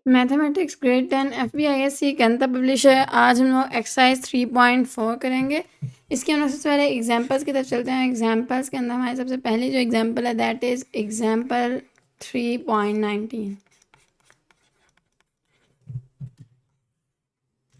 Mathematics grade 10 FBISC कैंता publisher. आज हम लोग एक्सरसाइज 3.4 करेंगे। इसके हम लोग सबसे पहले एग्जांपल्स की तरफ चलते हैं। एग्जांपल्स के अंदर हमारी सबसे पहली जो एग्जांपल है दैट इज़ एग्जांपल 3.19।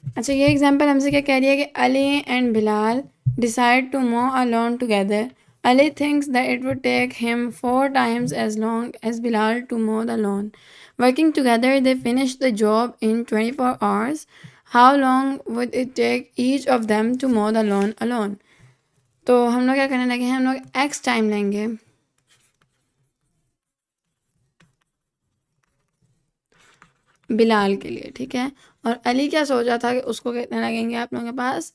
अच्छा, ये एग्जांपल हमसे क्या कह रही है कि Ali and Bilal decide to mow a lawn together. Ali thinks that it would take him 4 times as long as Bilal to mow the lawn. Working together, they finished the job in 24 hours. How long would it take each of them to mow the lawn alone? तो हम लोग क्या करने लगे हैं, हम लोग x time लेंगे बिलाल के लिए, ठीक है। और अली क्या सोचा था कि उसको कितने लगेंगे आप लोगों के पास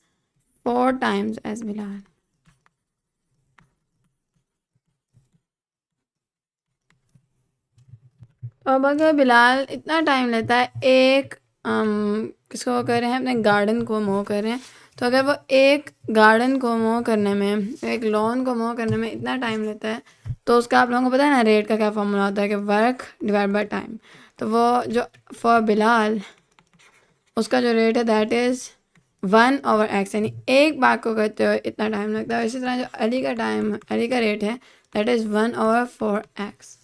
4 times as बिलाल। अब अगर बिलाल इतना टाइम लेता है एक किसको कर रहे हैं, अपने गार्डन को मोव कर रहे हैं, तो अगर वो एक गार्डन को मोव करने में, एक लॉन को मोव करने में इतना टाइम लेता है, तो उसका आप लोगों को पता है ना रेट का क्या फॉर्मूला होता है कि वर्क डिवाइड बाय टाइम। तो वो जो फॉर बिलाल उसका जो रेट है दैट इज़ 1/x, यानी एक बात को करते हुए इतना टाइम लगता है। इसी तरह जो अली का रेट है दैट इज़ 1/4x।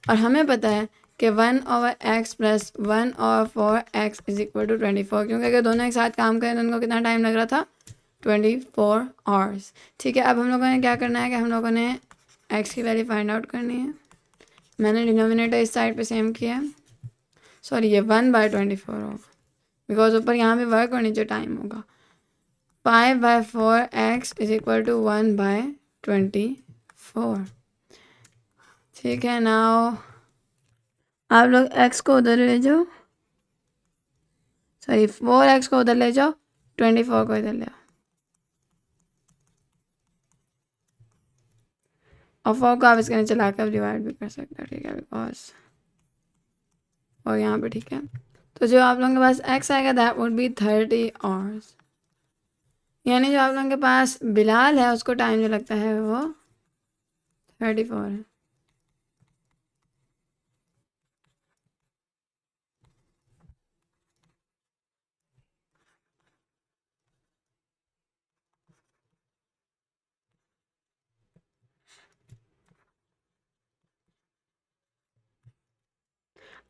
और हमें पता है कि 1/x plus 1/4x is equal to 24, क्योंकि अगर दोनों एक साथ काम करें तो उनको कितना टाइम लग रहा था 24 आवर्स। ठीक है, अब हम लोगों ने क्या करना है कि हम लोगों ने x की वैल्यू फाइंड आउट करनी है। मैंने डिनोमिनेटर इस साइड पे सेम किया है, सॉरी ये 1/24 होगा बिकॉज ऊपर यहाँ पे वर्क और नीचे टाइम होगा। 5/4x is equal to 1/24। ठीक है, नाउ आप लोग x को उधर ले जाओ, सॉरी 4x को उधर ले जाओ, 24 को इधर ले आओ, और 4 को आप इसके नीचे लाकर डिवाइड भी कर सकते हो, ठीक है, बिकॉज और यहाँ पे, ठीक है। तो जो आप लोगों के पास x आएगा दैट वुड बी 30 आवर्स, यानी जो आप लोगों के पास बिलाल है उसको टाइम जो लगता है वो 34 है।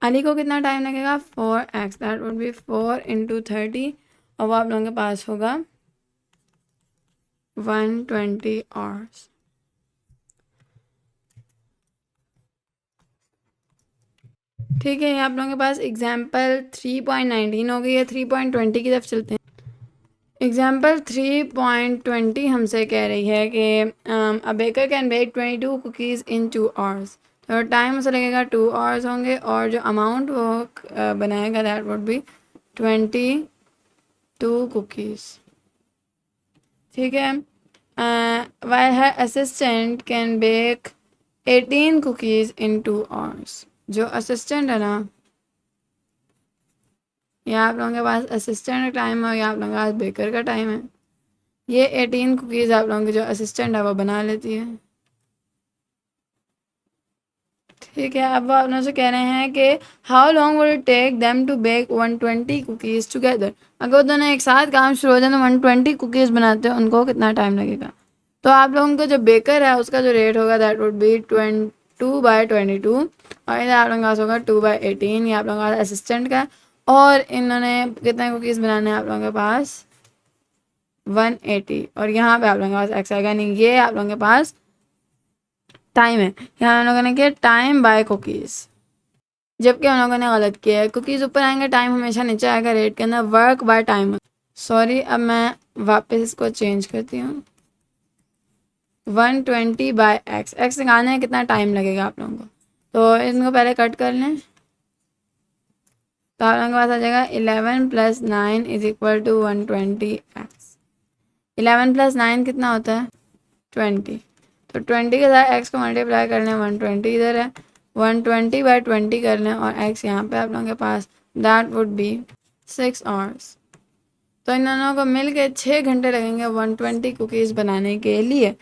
अली को कितना टाइम लगेगा 4x, दैट वुड बी 4 × 30, और वो आप लोगों के पास होगा 120 आवर्स। ठीक है, ये आप लोगों के पास एग्जाम्पल 3.19 हो गई है। 3.20 की तरफ चलते हैं। एग्जाम्पल 3.20 हमसे कह रही है कि a baker can bake 22 cookies in 2 hours. तो टाइम उसे लगेगा 2 आवर्स होंगे, और जो अमाउंट वो बनाएगा दैट वुड बी 22 कुकीज़। ठीक है, while her assistant can bake 18 cookies in 2 hours. जो असिस्टेंट है ना, या आप लोगों के पास असिस्टेंट का टाइम है या आप लोगों के पास बेकर का टाइम है, ये 18 कुकीज़ आप लोगों की जो असिस्टेंट है वो बना लेती है। ठीक है, अब वो आप लोगों से कह रहे हैं कि how long will it take them to bake 120 cookies together. अगर वो दोनों एक साथ काम शुरू हो जाए तो 120 कुकीज़ बनाते हैं उनको कितना टाइम लगेगा। तो आप लोगों को जो बेकर है उसका जो रेट होगा दैट वुड बी 2/22, और इधर आप लोगों का होगा 2/18। ये आप लोगों का असिस्टेंट का, और इन्होंने कितने कुकीज़ बनाने हैं आप लोगों के पास 180, और यहाँ पे आप लोगों के पास एक्स आएगा, नहीं ये आप लोगों के पास टाइम है। यहाँ हम लोगों ने किया टाइम बाय कुकीज़, जबकि हम लोगों ने गलत किया है। कुकीज़ ऊपर आएंगे, टाइम हमेशा नीचे आएगा रेट के अंदर, वर्क बाय टाइम। सॉरी, अब मैं वापस इसको चेंज करती हूँ। 120/x, एक्स निकालने में कितना टाइम लगेगा आप लोगों को, तो इनको पहले कट कर लें। तो आप लोगों के पास आ जाएगा 11 + 9 इज इक्वल टू 120x। 11 + 9 कितना होता है 20, तो 20 के साथ x को मल्टीप्लाई कर लें, 120 इधर है, 120/20 कर लें, और x यहाँ पे आप लोगों के पास दैट वुड बी 6 आवर्स। तो इन दोनों को मिल के 6 घंटे लगेंगे 120 कुकीज़ बनाने के लिए।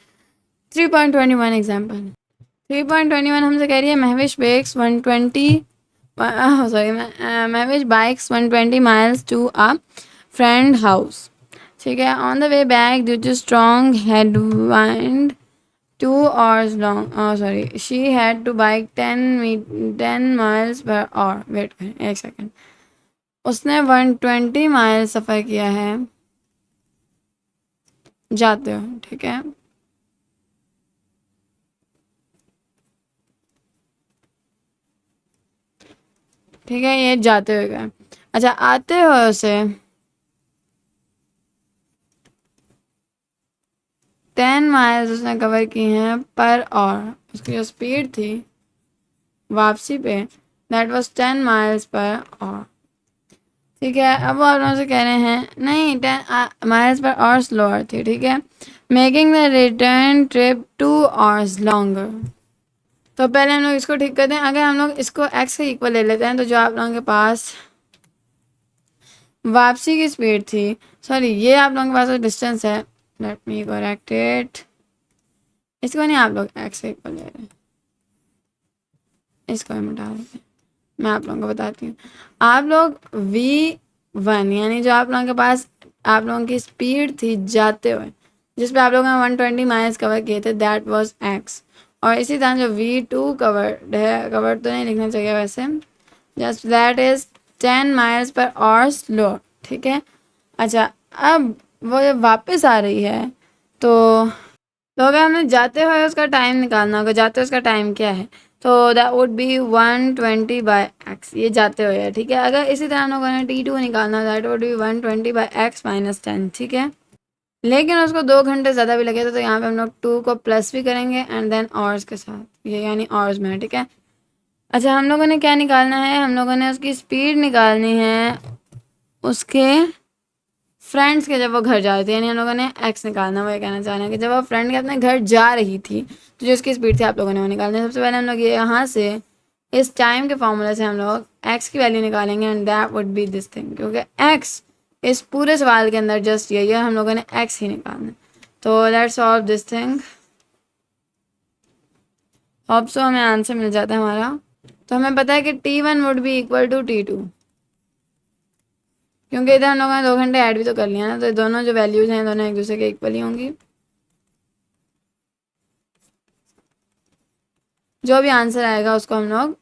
3.21 एग्जाम्पल 3.21 हमसे कह रही है Mahwish bakes 120 sorry, Mahwish bikes 120 miles to a friend house. ठीक है, on the way back due to strong headwind 2 hours long, sorry, she had to bike 10 miles per hour. Wait करें एक सेकेंड, उसने 120 माइल सफ़र किया है जाते हो, ठीक है। ठीक है, ये जाते हुए गए। अच्छा, आते हुए उसे 10 माइल्स उसने कवर की हैं पर आवर, उसकी जो स्पीड थी वापसी पे that was 10 miles per our. ठीक है, अब वो आप लोगों से कह रहे हैं नहीं 10 माइल्स पर आवर स्लोअर थी, ठीक है, making the return trip 2 hours longer. तो पहले हम लोग इसको ठीक करते हैं। अगर हम लोग इसको एक्स के इक्वल ले लेते हैं तो जो आप लोगों के पास वापसी की स्पीड थी, सॉरी ये आप लोगों के पास डिस्टेंस है, लेट मी करेक्ट इट, इसको नहीं आप लोग एक्स के इक्वल ले रहे हैं, इसको हम हटा देते हैं। मैं आप लोगों को बताती हूँ, आप लोग v1 यानी जो आप लोगों के पास आप लोगों की स्पीड थी जाते हुए जिस पे आप लोगों ने 120 माइल्स कवर किए थे दैट वाज x, और इसी तरह जो v2 कवर्ड है, कवर्ड तो नहीं लिखना चाहिए वैसे, just that is 10 miles per our slow, ठीक है। अच्छा, अब वो जब वापस आ रही है तो अगर हमने जाते हुए उसका टाइम निकालना होगा, जाते हुए उसका टाइम क्या है, तो that would B 120 by x, ये जाते हुए है, ठीक है। अगर इसी तरह हम लोगों ने t2 निकालना that would B 120 by x minus 10, ठीक है। लेकिन उसको 2 घंटे ज़्यादा भी लगे तो यहाँ पे हम लोग 2 को प्लस भी करेंगे एंड देन आवर्स के साथ, ये यानी आवर्स में, ठीक है। अच्छा, हम लोगों ने क्या निकालना है, हम लोगों ने उसकी स्पीड निकालनी है उसके फ्रेंड्स के जब वो घर जा रही थी, यानी हम लोगों ने एक्स निकालना, वो ये कहना चाह रहे हैं कि जब वो फ्रेंड के अपने घर जा रही थी तो जो उसकी स्पीड थी आप लोगों ने वो निकालनी है। सबसे पहले हम लोग ये यहाँ से इस टाइम के फॉर्मूले से हम लोग एक्स की वैल्यू निकालेंगे and that would B this thing, क्योंकि एक्स इस पूरे सवाल के अंदर जस्ट यही है, हम लोगों ने एक्स ही निकालना है। तो let's solve this thing, hope so हमें आंसर मिल जाता है हमारा। तो हमें पता है कि t1 would be equal to t2, क्योंकि इधर हम लोगों ने 2 घंटे ऐड भी तो कर लिया ना, तो दोनों जो वैल्यूज हैं दोनों एक दूसरे के इक्वल ही होंगी। जो भी आंसर आएगा उसको हम लोग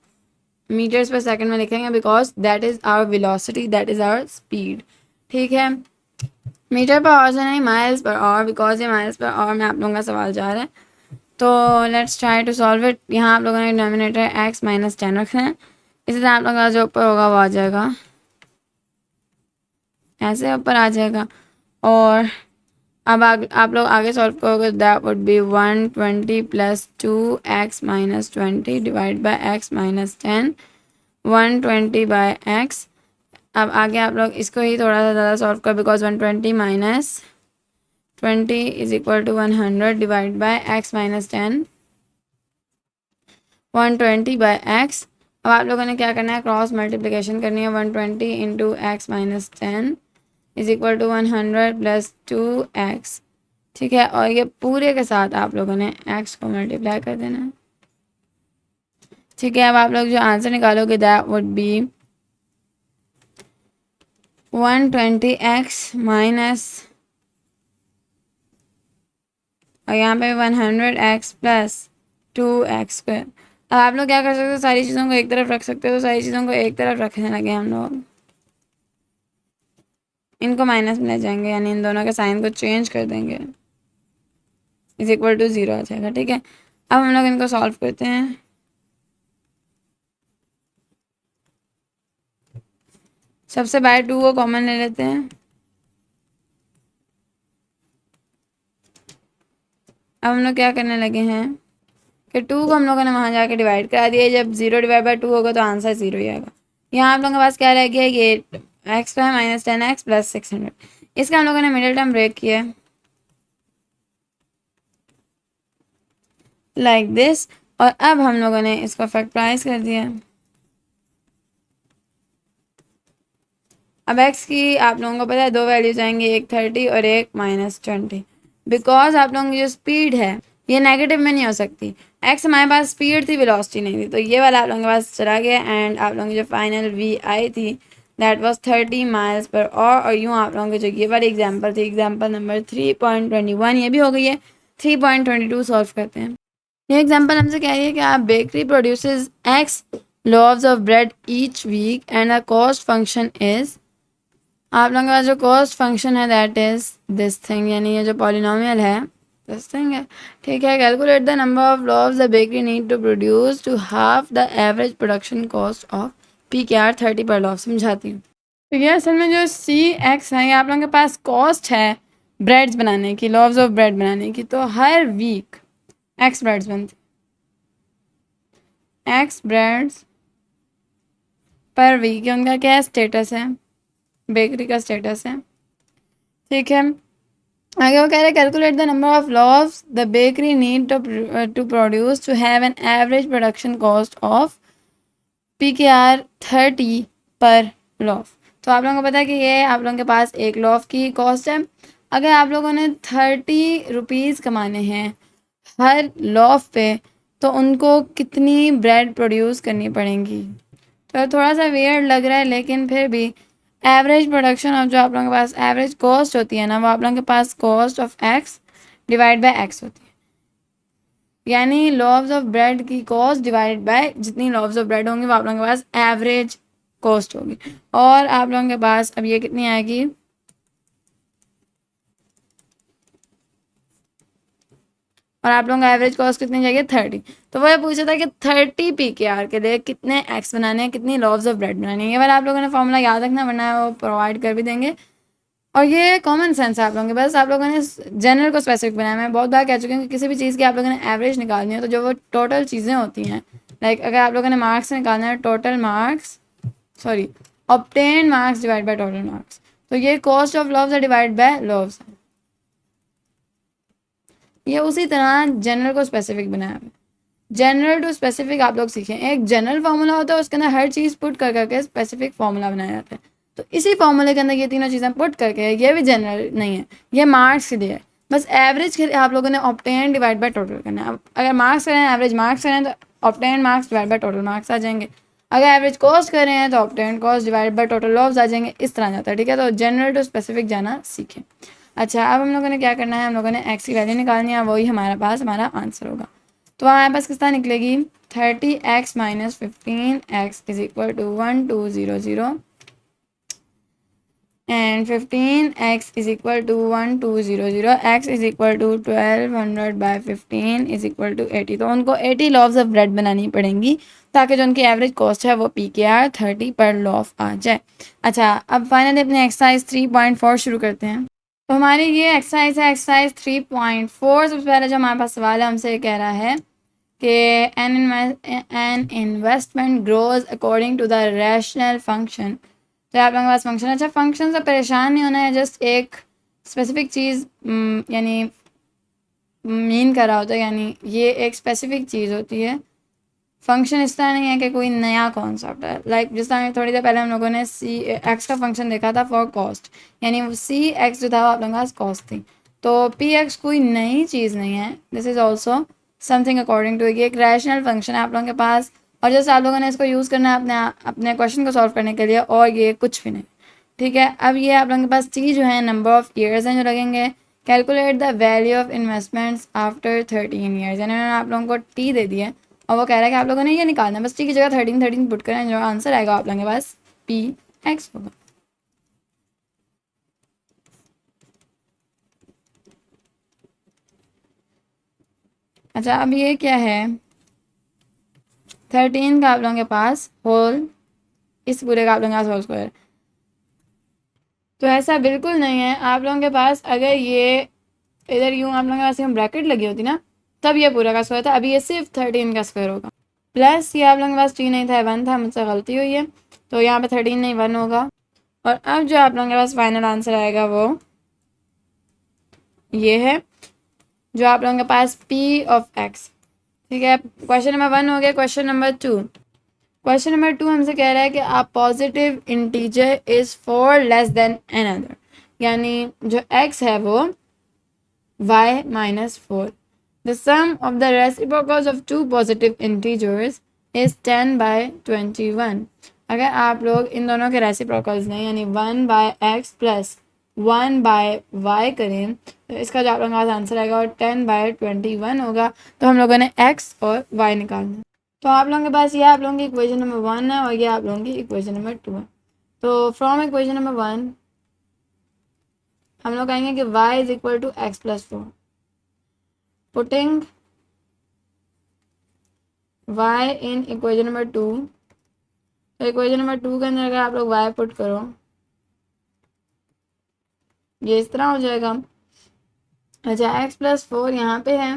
मीटर्स पर सेकंड में लिखेंगे because that is our velocity, that is our speed, ठीक है। मीटर पर आवर से नहीं माइल्स पर आवर, बिकॉज ये माइल्स पर आवर में आप लोगों का सवाल जा रहा है। तो let's try to solve it. यहाँ आप लोगों ने डिनोमिनेटर एक्स माइनस 10 रखना है, इसी तरह आप लोगों का जो ऊपर होगा वो आ जाएगा, ऐसे ऊपर आ जाएगा। और अब आप लोग आगे सॉल्व करोगे, that would B 120 plus 2x minus 20 divide by x minus 10, 120 by x। अब आगे आप लोग इसको ही थोड़ा सा ज़्यादा सॉल्व कर, because 120 minus 20 is equal to 100 divide by x minus 10, 120 by x। अब आप लोगों ने क्या करना है, क्रॉस मल्टीप्लिकेशन करनी है, 120 into X minus 10 is equal to 100 plus 2x, ठीक है। और ये पूरे के साथ आप लोगों ने x को मल्टीप्लाई कर देना है, ठीक है। अब आप लोग जो आंसर निकालोगे that would B 120x minus, और यहाँ पे 100x प्लस 2x स्क्वायर। अब आप लोग क्या कर सकते हो, सारी चीज़ों को एक तरफ रख सकते हो, तो सारी चीज़ों को एक तरफ रखने लगे हम लोग, इनको माइनस में ले जाएंगे, यानी इन दोनों के साइन को चेंज कर देंगे, इज इक्वल टू 0 आ जाएगा, ठीक है। अब हम लोग इनको सॉल्व करते हैं। सबसे बाय 2 को कॉमन ले लेते हैं। अब हम लोग क्या करने लगे हैं कि 2 को हम लोगों ने वहाँ जाके डिवाइड करा दिया, जब 0 डिवाइड बाई 2 होगा तो आंसर 0 ही आएगा। यहाँ आप लोगों के पास क्या रह गया, ये एक्स का है माइनस 10x प्लस 600, इसका हम लोगों ने मिडिल टर्म ब्रेक किया है लाइक दिस, और अब हम लोगों ने इसको फैक्टराइज कर दिया। अब x की आप लोगों को पता है 2 वैल्यूज आएंगी, एक 30 और एक माइनस 20, बिकॉज आप लोगों की जो स्पीड है ये नेगेटिव में नहीं हो सकती, एक्स हमारे पास स्पीड थी, वेलोसिटी नहीं थी, तो ये वाला आप लोगों के पास चला गया। एंड आप लोगों की जो फाइनल वी आई थी दैट वाज 30 माइल्स पर और यूँ आप लोगों की जो ये वाली एग्जांपल थी, एग्जांपल नंबर 3.21, ये भी हो गई है। 3.22 सॉल्व करते हैं। ये एग्जांपल हमसे कह रही है कि आप bakery produces x loaves of bread each week and the cost function is, आप लोगों के पास जो कॉस्ट फंक्शन है दैट इज दिस थिंग, यानी ये जो पॉलिनोमियल है दिस थिंग है। ठीक है, calculate the number of loaves the bakery need to produce to half the average production cost of PKR 30 पर loaf। समझाती हूँ। तो ये असल में जो CX है, ये आप लोगों के पास कॉस्ट है ब्रेड्स बनाने की, loaves ऑफ ब्रेड बनाने की। तो हर वीक X ब्रेड्स बनती, X ब्रेड्स पर वीक, उनका क्या स्टेटस है, बेकरी का स्टेटस है। ठीक है, आगे वो कह रहे हैं calculate the number of loaves the bakery need to produce to have an average production cost of PKR 30 पर loaf। तो आप लोगों को पता है कि ये आप लोगों के पास एक loaf की कॉस्ट है। अगर आप लोगों ने 30 रुपीज़ कमाने हैं हर loaf पे, तो उनको कितनी ब्रेड प्रोड्यूस करनी पड़ेंगी। तो थोड़ा सा वियर्ड लग रहा है, लेकिन फिर भी एवरेज प्रोडक्शन ऑफ जो आप लोगों के पास एवरेज कॉस्ट होती है ना, वो आप लोगों के पास cost of x divide by x होती है। यानी loaves ऑफ ब्रेड की कॉस्ट डिवाइड बाय जितनी loaves ऑफ ब्रेड होंगी वो आप लोगों के पास एवरेज कॉस्ट होगी। और आप लोगों के पास अब ये कितनी आएगी, और आप लोगों का एवरेज कॉस्ट कितनी जाएगी 30। तो वो ये पूछा था कि 30 PKR के लिए कितने एक्स बनाने हैं, कितनी loaves ऑफ ब्रेड बनानी है। ये वाला आप लोगों ने फॉर्मूला याद रखना, वरना वो प्रोवाइड कर भी देंगे। और ये कॉमन सेंस है आप लोगों के, बस आप लोगों ने जनरल को स्पेसिफिक बनाया। मैं बहुत बार कह चुकी हूँ कि किसी भी चीज़ की आप लोगों ने एवरेज निकालनी है, तो जो वो टोटल चीज़ें होती हैं, लाइक अगर आप लोगों ने मार्क्स निकालना है, total marks sorry obtain marks divide by total marks, तो ये कॉस्ट ऑफ loaves है डिवाइड बाय loaves है। ये उसी तरह जनरल को स्पेसिफिक बनाया है। जनरल टू स्पेसिफिक आप लोग सीखें, एक जनरल फार्मूला होता है, उसके अंदर हर चीज़ पुट कर करके स्पेसिफिक फार्मूला बनाया जाता है। तो इसी फार्मूले के अंदर ये तीनों चीज़ें पुट करके, ये भी जनरल नहीं है, ये मार्क्स के लिए है। बस एवरेज के लिए आप लोगों ने ऑब्टेन डिवाइड बाय टोटल करना है। अब अगर मार्क्स करें, एवरेज मार्क्स करें, तो obtain marks divide by total marks आ जाएंगे। अगर एवरेज कॉस्ट कर रहे हैं तो obtain cost divide by total loaves आ जाएंगे। इस तरह जाता है। ठीक है, तो जनरल टू स्पेसिफिक जाना सीखें। अच्छा, अब हम लोगों ने क्या करना है, हम लोगों ने एक्स की वैल्यू निकालनी है, वही हमारे पास हमारा आंसर होगा। तो हमारे पास किस तरह निकलेगी, 30x minus 15x is equal to 1200 and 15x is equal to 1200, x is equal to 1200 by 15 is equal to 80। तो उनको 80 loaves ऑफ ब्रेड बनानी पड़ेंगी ताकि जो उनकी एवरेज कॉस्ट है वो PKR 30 पर loaf आ जाए। अच्छा, अब फाइनली अपने एक्सरसाइज 3.4 शुरू करते हैं। तो हमारी ये एक्सरसाइज है एक्सरसाइज 3.4। सबसे पहले जो हमारे पास सवाल है, हमसे ये कह रहा है कि an investment grows according to the rational function. तो आप लोगों के पास फंक्शन, अच्छा फंक्शन से परेशान नहीं होना है, जस्ट एक स्पेसिफिक चीज़ यानी मीन कर रहा होता है, यानी ये एक स्पेसिफिक चीज़ होती है। फंक्शन इस तरह नहीं है कि कोई नया कॉन्सेप्ट है। लाइक जिस तरह थोड़ी देर पहले हम लोगों ने CX का फंक्शन देखा था फॉर कॉस्ट, यानी वो CX जो था वो आप लोगों के पास कॉस्ट थी। तो PX कोई नई चीज़ नहीं है, this is also something according to, ये एक रैशनल फंक्शन है आप लोगों के पास, और जैसे आप लोगों ने इसको यूज़ करना है अपने क्वेश्चन को सॉल्व करने के लिए, और ये कुछ भी नहीं। ठीक है, अब ये आप लोगों के पास T जो है नंबर ऑफ़ ईयर्स हैं जो लगेंगे। Calculate the value of investments after 13 years, यानी उन्होंने आप लोगों को T दे दिया है और वो कह रहा है कि आप लोगों ने ये निकालना है, बस T की जगह 13 पुट करें, जो आंसर आएगा आप लोगों के पास PX होगा। अच्छा, अब ये क्या है, 13 का आप लोगों के पास होल, इस पूरे का आप लोगों के पास होल स्क्वायर। तो ऐसा बिल्कुल नहीं है आप लोगों के पास, अगर ये इधर यूँ आप लोगों के पास यूँ ब्रैकेट लगी होती ना, तब ये पूरा का स्क्वायर था। अभी ये सिर्फ 13 का स्क्वायर होगा। प्लस ये आप लोगों के पास T नहीं था, 1 था, मुझसे गलती हुई है, तो यहाँ पे 13 नहीं 1 होगा। और अब जो आप लोगों के पास फाइनल आंसर आएगा वो ये है, जो आप लोगों के पास P ऑफ X। ठीक है, क्वेश्चन नंबर 1 हो गया। क्वेश्चन नंबर 2, क्वेश्चन नंबर 2 हमसे कह रहा है कि a positive integer is 4 less than another, यानी जो x है वो y minus 4। The sum of the reciprocals of two positive integers is 10/21. अगर आप लोग इन दोनों के रेसिप्रोकल्स ने यानी 1/x प्लस 1/y करें तो इसका जो आप लोगों के पास आंसर आएगा और 10/21 होगा। तो हम लोगों ने x और y निकालना है। तो आप लोगों के पास ये आप लोगों की इक्वेशन नंबर 1 है और ये आप लोगों की इक्वेशन नंबर 2 है। तो फ्रॉम इक्वेशन नंबर 1 हम लोग कहेंगे कि y is equal to X plus 4। Putting y in equation number 2, तो इक्वेशन नंबर 2 के अंदर अगर आप लोग y पुट करो ये इस तरह हो जाएगा। अच्छा x प्लस 4 यहाँ पे है,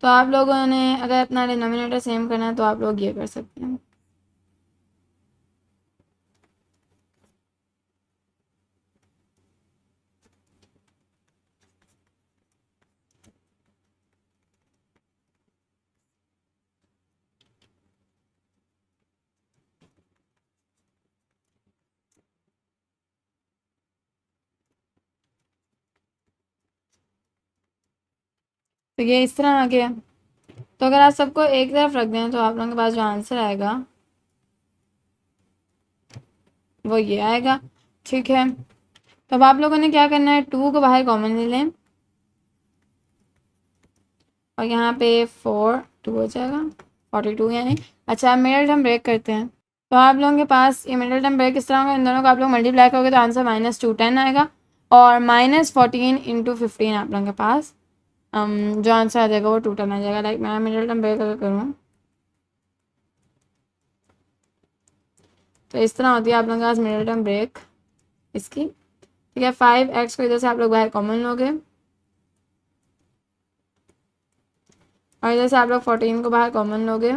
तो आप लोगों ने अगर अपना डिनोमिनेटर सेम करना है तो आप लोग ये कर सकते हैं। तो ये इस तरह आ गया। तो अगर आप सबको एक तरफ रख दें तो आप लोगों के पास जो आंसर आएगा वो ये आएगा। ठीक है, तो अब आप लोगों ने क्या करना है, 2 को बाहर कॉमन ले लें और यहाँ पे 2 हो जाएगा 42 यानी। अच्छा, मिडल टर्म ब्रेक करते हैं। तो आप लोगों के पास ये मिडल टर्म ब्रेक किस तरह होगा, इन दोनों को आप लोग मल्टीप्लाई करोगे तो आंसर -2 10 आएगा और -14 × 15 आप लोगों के पास जो आंसर आ जाएगा वो 2 10 आ जाएगा। लाइक मैं मिडल टर्म ब्रेक अगर करूँ तो इस तरह होती है आप लोगों के पास मिडल टर्म ब्रेक इसकी। ठीक है, 5x को इधर से आप लोग बाहर कॉमन लोगे और इधर से आप लोग 14 को बाहर कॉमन लोगे,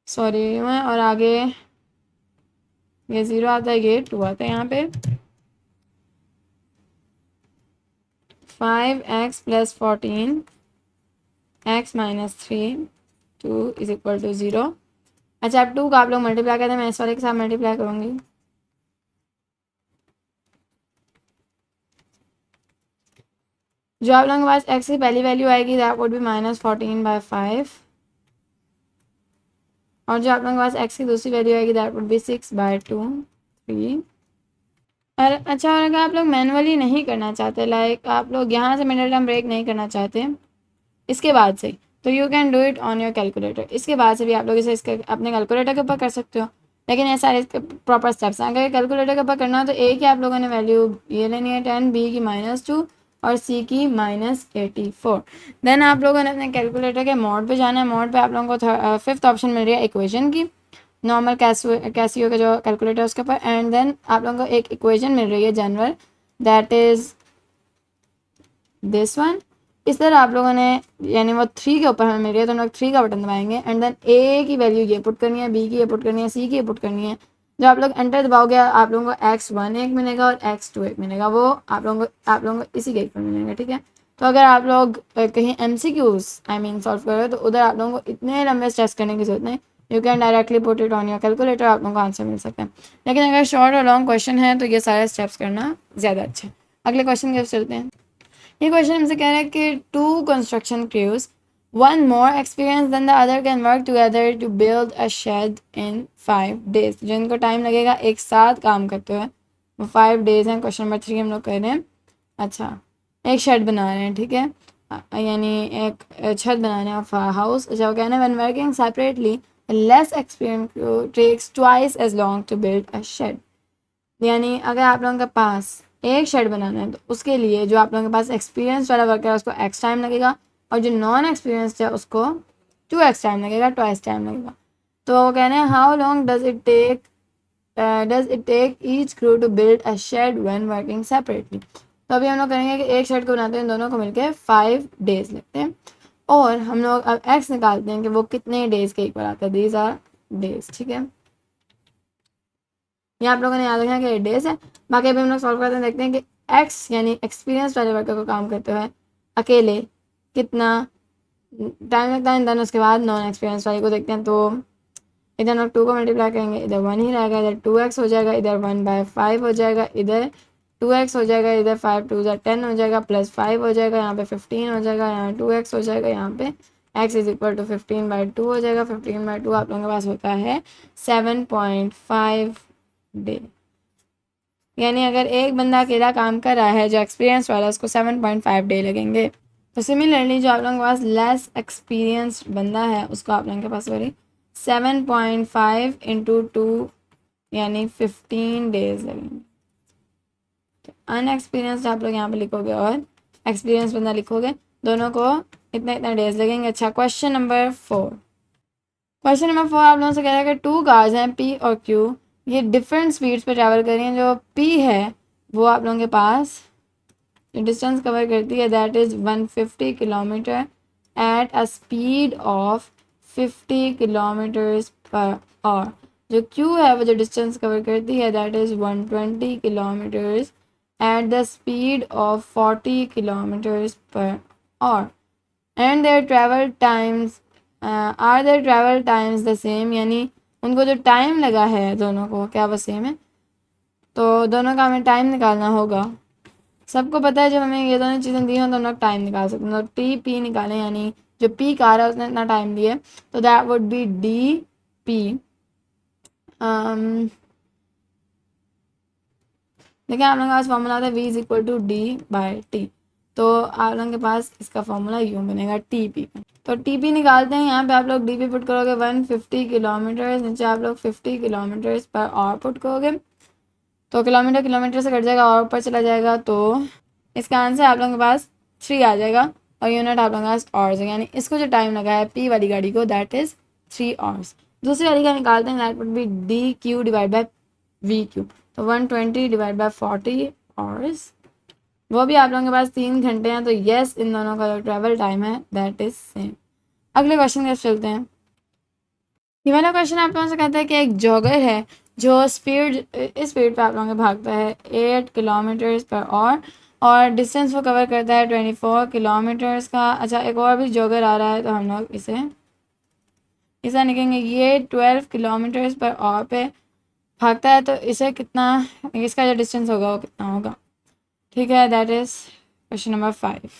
सॉरी मैं, और आगे ये 0 आता है, ये 2 आता है यहाँ पे। 5x plus 14 x minus 3 2 is equal to 0। अच्छा, अब 2 का आप लोग मल्टीप्लाई करते हैं, मैं इस वाले के साथ मल्टीप्लाई करूँगी। जो आप लोगों के पास x की पहली वैल्यू आएगी दैट वुड बी -14/5 और जो आप लोगों के पास x की दूसरी वैल्यू आएगी दैट वुड बी 6/2 3। और अच्छा, और अगर आप लोग मैनुअली नहीं करना चाहते, लाइक आप लोग यहाँ से मिडल टर्म ब्रेक नहीं करना चाहते इसके बाद से, तो you can do it on your calculator. इसके बाद से भी आप लोग इसे इसके अपने कैलकुलेटर के ऊपर कर सकते हो, लेकिन ये सारे इसके प्रॉपर स्टेप्स हैं। अगर कैलकुलेटर के ऊपर करना हो तो ए की आप लोगों ने वैल्यू ये लेनी है 10, बी की -2 और सी की -84। देन आप लोगों ने अपने कैलकुलेटर के मोड पे जाना है। मोड पे आप लोगों को 5th ऑप्शन मिल रही है इक्वेशन की, नॉर्मल कैसियो का जो कैलकुलेटर है उसके ऊपर, एंड देन आप लोगों को एक इक्वेशन मिल रही है general that is this one. इस तरह आप लोगों ने यानी वो 3 के ऊपर हमें मिल रही है तो हम लोग 3 का बटन दबाएंगे एंड देन ए की वैल्यू ये पुट करनी है, बी की ये पुट करनी है, सी की ये पुट करनी है। जब आप लोग एंटर दबाओगे आप लोगों को x1 एक मिलेगा और x2 एक मिलेगा, वो आप लोगों को इसी गेट पर मिलेंगे। ठीक है, तो अगर आप लोग कहीं MCQs आई मीन सॉल्व कर रहे हो तो उधर आप लोगों को इतने लंबे स्टेप्स करने की जरूरत नहीं, you can directly put it on your calculator, आप लोगों को आंसर मिल सकता है। लेकिन अगर शॉर्ट और लॉन्ग क्वेश्चन है तो ये सारे स्टेप्स करना ज़्यादा अच्छा है। अगले क्वेश्चन की तरफ चलते हैं। ये क्वेश्चन हमसे कह रहा है कि 2 construction cruise, one more experienced than the other, can work together to build a shed in 5 days। जो इनको टाइम लगेगा एक साथ काम करते हुए वो 5 डेज हैं। क्वेश्चन नंबर 3 हम लोग कर रहे हैं। अच्छा, एक शेड बना रहे हैं, ठीक है, यानी एक छत बना रहे हैं ऑफ हाउस। अच्छा, वो कहना है when working separately less experienced crew takes twice as long to build a shed। यानी अगर आप लोगों के पास एक शेड बनाना है तो उसके लिए जो आप लोगों के पास एक्सपीरियंस वाला वर्कर है उसको x टाइम लगेगा और जो नॉन एक्सपीरियंस्ड है उसको 2x टाइम लगेगा, ट्वाइस टाइम लगेगा। तो वो कह रहे हैं how long does it take each crew to build a shed when working separately. तो अभी हम लोग करेंगे कि एक शेड को बनाते हैं इन दोनों को मिलकर 5 डेज लगते हैं और हम लोग अब x निकालते हैं कि वो कितने डेज के इक्वल आता है। These are days. ठीक है, ये आप लोगों ने याद रखना कि डेज है। बाकी अभी हम लोग सॉल्व करते हैं, देखते हैं कि x यानी एक्सपीरियंस वाले वर्कर को काम करते हुए अकेले कितना टाइम लगता है। देन उसके बाद नॉन एक्सपीरियंस वाले को देखते हैं। तो इधर हम लोग 2 को मल्टीप्लाई करेंगे, इधर 1 ही रहेगा, इधर 2x हो जाएगा, इधर 1/5 हो जाएगा, इधर 2x हो जाएगा, इधर 5 2 10 हो जाएगा, प्लस 5 हो जाएगा, यहाँ पे 15 हो जाएगा, यहाँ 2x हो जाएगा, यहाँ पे x इज इक्वल टू 15/2 हो जाएगा। 15/2 आप लोगों के पास होता है 7.5 डे। यानी अगर एक बंदा अकेला काम कर रहा है जो एक्सपीरियंस वाला, उसको 7.5 डे लगेंगे। तो सिमिलरली जो आप लोगों के पास लेस एक्सपीरियंस्ड बंदा है उसको आप लोगों के पास सॉरी 7.5 इंटू 2 यानी 15 डेज लगेंगे। तो अनएक्सपीरियंस्ड आप लोग यहाँ पे लिखोगे और एक्सपीरियंस बंदा लिखोगे, दोनों को इतने इतने डेज लगेंगे। अच्छा, क्वेश्चन नंबर 4 आप लोगों से कह रहा है कि 2 कार्स हैं P और Q, ये डिफरेंट स्पीड्स पे ट्रैवल कर रही हैं। जो P है वो आप लोगों के पास जो डिस्टेंस कवर करती है that is 150 kilometre at a speed of 50 kilometres per hour. जो Q है वो जो डिस्टेंस कवर करती है that is 120 kilometres at the speed of 40 kilometres per hour and their travel times are their travel times the same, यानी उनको जो time लगा है दोनों को क्या वो सेम है। तो दोनों का हमें टाइम निकालना होगा। सबको पता है जब हमें ये दोनों चीज़ें दी हों तो हम लोग टाइम निकाल सकते हैं। तो टी पी निकालें, यानी जो पी कार है उसने इतना टाइम दिया, तो that would be D P. देखिए आप लोगों के पास फॉर्मूला आता है V is equal to D by T. तो आप लोगों के पास इसका फॉर्मूला यूँ बनेगा टी पी का। तो टी पी निकालते हैं, यहाँ पे आप लोग डी पी पुट करोगे 150 किलोमीटर, नीचे आप लोग 50 किलोमीटर पर आवर पुट करोगे, तो किलोमीटर किलोमीटर से कट जाएगा और ऊपर चला जाएगा, तो इसका आंसर आप लोगों के पास 3 आ जाएगा और यूनिट आप लोगों के पास आवर्स है। यानी इसको जो टाइम लगा है पी वाली गाड़ी को दैट इज़ 3 आवर्स। दूसरी वाली का निकालते हैं that would be D Q divide by we Q, तो 120 डिवाइड बाई 40 आवर्स, वो भी आप लोगों के पास 3 घंटे हैं। तो येस, इन दोनों का जो ट्रैवल टाइम है दैट इज़ सेम। अगले क्वेश्चन की तरफ चलते हैं। ये वाला क्वेश्चन आप लोगों से कहता है कि एक जॉगर है जो इस स्पीड पे आप लोगों के भागता है 8 किलोमीटर्स पर आवर और डिस्टेंस वो कवर करता है 24 किलोमीटर्स का। अच्छा, एक और भी जॉगर आ रहा है तो हम लोग इसे लिखेंगे, ये 12 किलोमीटर्स पर आवर पे भागता है, तो इसे कितना, इसका जो डिस्टेंस होगा वो कितना होगा। ठीक है, दैट इज़ क्वेश्चन नंबर 5।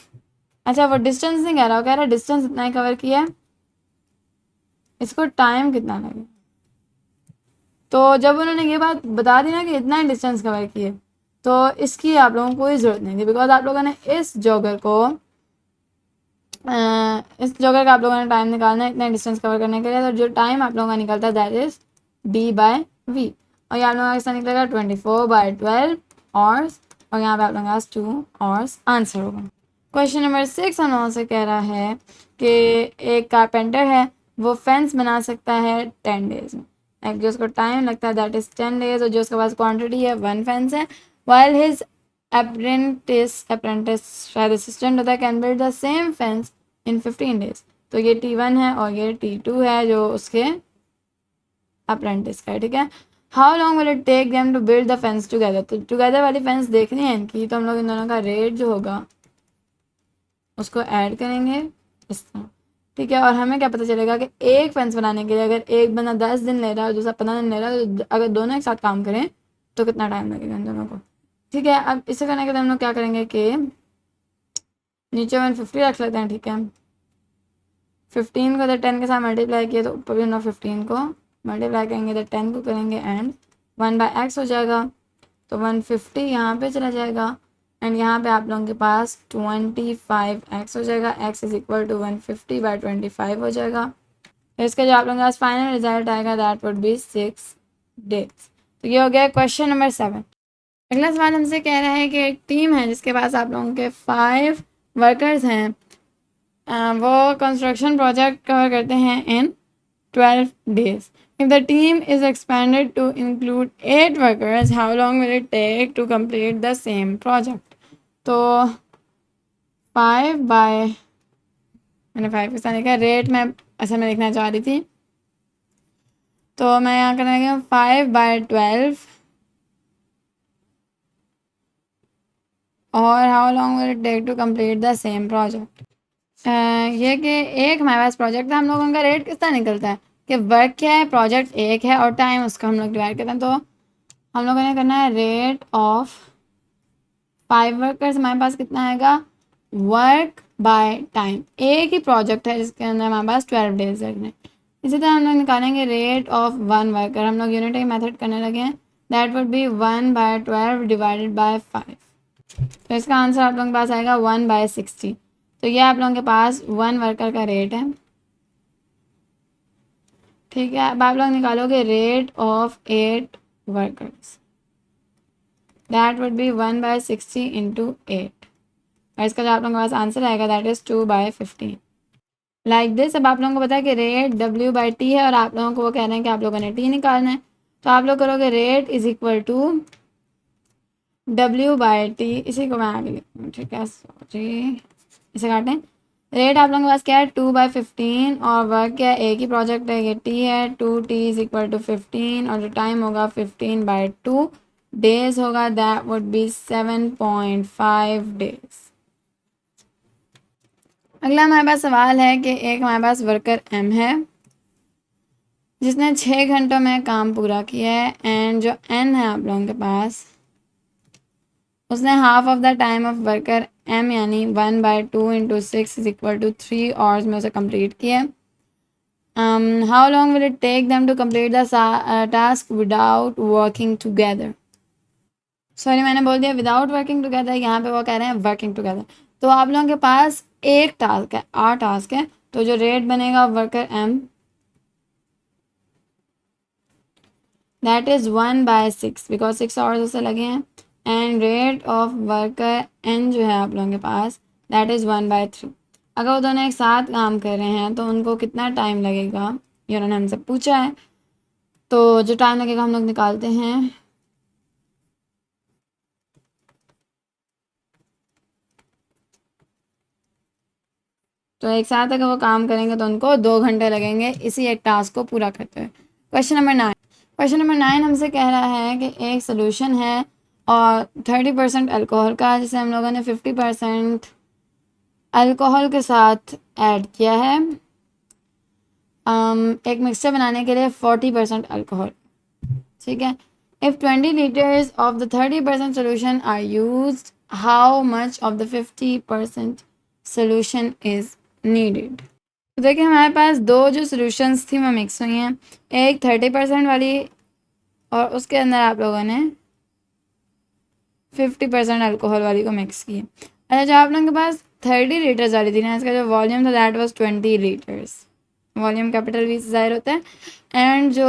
अच्छा, वो डिस्टेंस नहीं कह रहा, वो कह रहा है डिस्टेंस इतना ही कवर किया है, इसको टाइम कितना लगेगा। तो जब उन्होंने ये बात बता दी ना कि इतना ही डिस्टेंस कवर किए, तो इसकी आप लोगों को कोई ज़रूरत नहीं थी, बिकॉज आप लोगों ने इस जॉगर का आप लोगों ने टाइम निकालना है इतना डिस्टेंस कवर करने के लिए। तो जो टाइम आप लोगों का निकलता है that is D by V, और यहाँ आप लोगों का कितना निकलेगा 24/12 आवर्स, और यहाँ पे आप लोगों के पास 2 आवर्स आंसर होगा। क्वेश्चन नंबर 6 हम लोगों से कह रहा है कि एक कारपेंटर है, वो फेंस बना सकता है 10 डेज़ में। एक जो उसको टाइम लगता है दैट इज़ 10 डेज़, और जो उसके पास क्वांटिटी है 1 फेंस है। वाइल हिज अप्रेंटिस शायद असिस्टेंट होता है, can build the same fence in 15 days. तो ये T1 है और ये T2 है जो उसके अप्रेंटिस का है। ठीक है, how long will it take them to build the fence together. तो टुगेदर वाली फेंस देखनी है इनकी, तो हम लोग इन दोनों का रेट जो होगा उसको ऐड करेंगे इस तरह। ठीक है, और हमें क्या पता चलेगा कि एक फेंस बनाने के लिए अगर एक बंदा 10 दिन ले रहा है और दूसरा 15 दिन ले रहा है, तो अगर दोनों एक साथ काम करें तो कितना टाइम लगेगा इन दोनों को। ठीक है, अब इसे करने के लिए हम लोग क्या करेंगे कि नीचे 150 रख लेते हैं। ठीक है, 15 को अगर 10 के साथ मल्टीप्लाई किया तो ऊपर भी हम लोग 15 को मल्टीप्लाई करेंगे, तो 10 को करेंगे एंड 1/x हो जाएगा, तो 150 यहाँ पे चला जाएगा एंड यहाँ पे आप लोगों के पास 25x हो जाएगा। x इज इक्वल टू 150/25 हो जाएगा। तो इसका जो आप लोगों के पास फाइनल रिजल्ट आएगा दैट वुड बी 6 डेज। तो ये हो गया क्वेश्चन नंबर 7। अगला सवाल हमसे कह रहा है कि एक टीम है जिसके पास आप लोगों के 5 वर्कर्स हैं, वो कंस्ट्रक्शन प्रोजेक्ट कवर करते हैं इन 12 days. If the team is expanded to include 8 workers, how long will it take to complete the same project? तो 5 बाय, मैंने 5 के साथ लिखा, रेट में असल में लिखना चाह रही थी, तो मैं यहाँ करने लगी 5/12 और how long will it take to complete the same project. ये कि एक हमारे पास प्रोजेक्ट है, हम लोगों का रेट किस तरह निकलता है कि वर्क क्या है, प्रोजेक्ट एक है और टाइम उसका हम लोग डिवाइड करते हैं। तो हम लोगों ने करना है रेट ऑफ 5 वर्कर्स, हमारे पास कितना आएगा वर्क बाय टाइम। एक ही प्रोजेक्ट है जिसके अंदर हमारे पास 12 डेज लगने। इसी तरह हम लोग निकालेंगे रेट ऑफ 1 वर्कर, हम लोग यूनिटरी मेथड करने लगे हैं। That would B 1/12 divided by 5। तो इसका आंसर आप लोगों के पास आएगा 1/60। तो ये आप लोगों के पास 1 वर्कर का रेट है। ठीक है, अब आप लोग निकालोगे rate of 8 workers, that would B 1/60 into 8। और इसका जो आप लोगों के पास आंसर आएगा दैट इज़ 2/15 लाइक दिस। अब आप लोगों को पता है कि रेट W/T है और आप लोगों को वो कह रहे हैं कि आप लोगों ने T निकालना है। तो आप लोग करोगे rate is equal to W/T, इसी को मैं आगे लिखूँ, ठीक है, सॉरी इसे काटें। रेट आप लोगों के पास क्या है 2/15 और वर्क क्या है, एक ही प्रोजेक्ट है, ये T है, 2T इज इक्वल टू 15 और जो टाइम होगा 15/2 डेज होगा, दैट वुड बी 7.5 डेज। अगला हमारे पास सवाल है कि एक हमारे पास वर्कर M है जिसने 6 घंटों में काम पूरा किया है एंड जो N है आप लोगों के पास उसने half of the time of worker M यानी 1/2 into 6 is equal to 3 hours में उसे कंप्लीट किया है। How long will it take them to complete the task without working together. Sorry मैंने बोल दिया विदाउट वर्किंग टुगेदर, यहाँ पे वो कह रहे हैं वर्किंग टुगेदर। तो आप लोगों के पास एक टास्क है, 8 टास्क है, तो जो रेट बनेगा worker M that is 1/6 because 6 hours उसे लगे हैं and rate of worker N जो है आप लोगों के पास दैट इज़ 1/3। अगर वो दोनों एक साथ काम कर रहे हैं तो उनको कितना टाइम लगेगा ये उन्होंने हमसे पूछा है। तो जो टाइम लगेगा हम लोग निकालते हैं। तो एक साथ अगर वो काम करेंगे तो उनको 2 घंटे लगेंगे इसी एक टास्क को पूरा करते हुए। क्वेश्चन नंबर 9 हमसे कह रहा है कि एक सोल्यूशन है और 30% अल्कोहल का जिसे हम लोगों ने 50% अल्कोहल के साथ ऐड किया है एक मिक्सचर बनाने के लिए 40% अल्कोहल। ठीक है, if 20 litres of the 30% solution are used how much of the 50% solution is needed. तो देखिए हमारे पास दो जो सोल्यूशंस थी वो मिक्स हुई हैं, एक 30% वाली और उसके अंदर आप लोगों ने 50% अल्कोहल वाली को मिक्स किया। अच्छा, जो आप लोगों के पास 30 लीटर्स वाली थी ना, इसका जो वॉल्यूम था that was 20 litres, volume capital V से ज़ाहिर होता है। एंड जो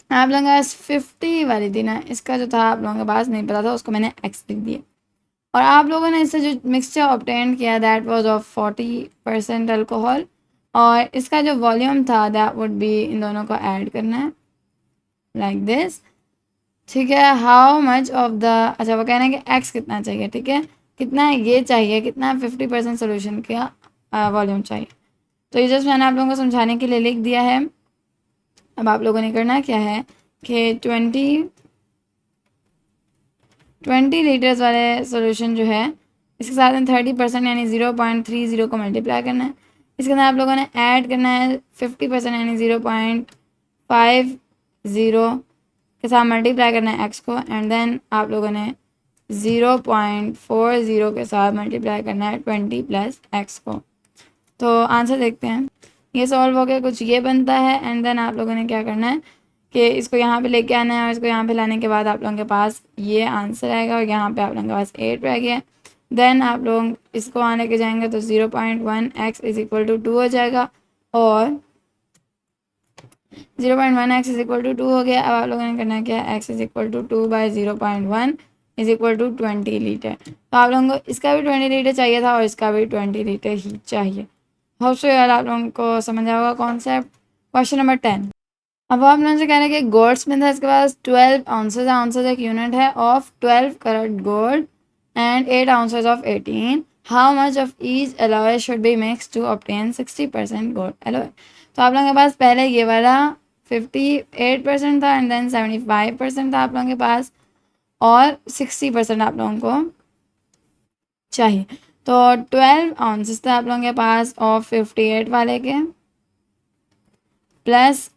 आप लोगों के पास 50 वाली थी ना, इसका जो था आप लोगों के पास नहीं पता था, उसको मैंने एक्स लिख दिया। और आप लोगों ने इससे जो मिक्सचर ऑब्टेन किया दैट वाज ऑफ 40% अल्कोहल और इसका जो वॉल्यूम था दैट वुड बी, इन दोनों को ऐड करना है लाइक दिस। ठीक है, हाउ मच ऑफ द, अच्छा वो कह रहे हैं कि एक्स कितना चाहिए, ठीक है, कितना ये चाहिए, कितना 50% सोल्यूशन का वॉल्यूम चाहिए। तो ये जस्ट मैंने आप लोगों को समझाने के लिए लिख दिया है। अब आप लोगों ने करना क्या है कि 20 लीटर्स वाले सोल्यूशन जो है इसके साथ में 30% यानी 0.30 को मल्टीप्लाई करना है। इसके अंदर आप लोगों ने ऐड करना है 50% यानी 0.50 के साथ मल्टीप्लाई करना है एक्स को एंड देन आप लोगों ने 0.40 के साथ मल्टीप्लाई करना है 20 प्लस एक्स को। तो आंसर देखते हैं, ये सॉल्व हो गया, कुछ ये बनता है एंड देन आप लोगों ने क्या करना है कि इसको यहाँ पे लेके आना है और इसको यहाँ पे लाने के बाद आप लोगों के पास ये आंसर आएगा और यहाँ पे आप लोगों के पास 8 रह गया। देन आप लोग इसको वहाँ लेके जाएंगे तो 0.1 एक्स इज इक्वल टू 2 हो जाएगा और 0.1 एक्स इज इक्वल टू 2 हो गया। अब आप लोगों ने करना है क्या, x is equal to 2/0.1 is equal to 20 litre. तो आप लोगों को इसका भी 20 लीटर चाहिए था और इसका भी 20 लीटर ही चाहिए। होप सो यार आप लोगों को समझ आया होगा कॉन्सेप्ट। क्वेश्चन नंबर 10, अब आप लोगों से कह रहे हैं कि गोल्ड स्मिथ है, इसके पास 12 आउंसेज है, आउंसेज एक यूनिट है of 12 carat gold and 8 ounces of 18। How much of each alloy should be mixed to obtain 60% gold alloy. तो आप लोगों के पास पहले ये वाला 58% था एंड देन 75% था आप लोगों के पास और 60% आप लोगों को चाहिए। तो 12 आउंसेस थे आप लोगों के पास और 58 वाले के प्लस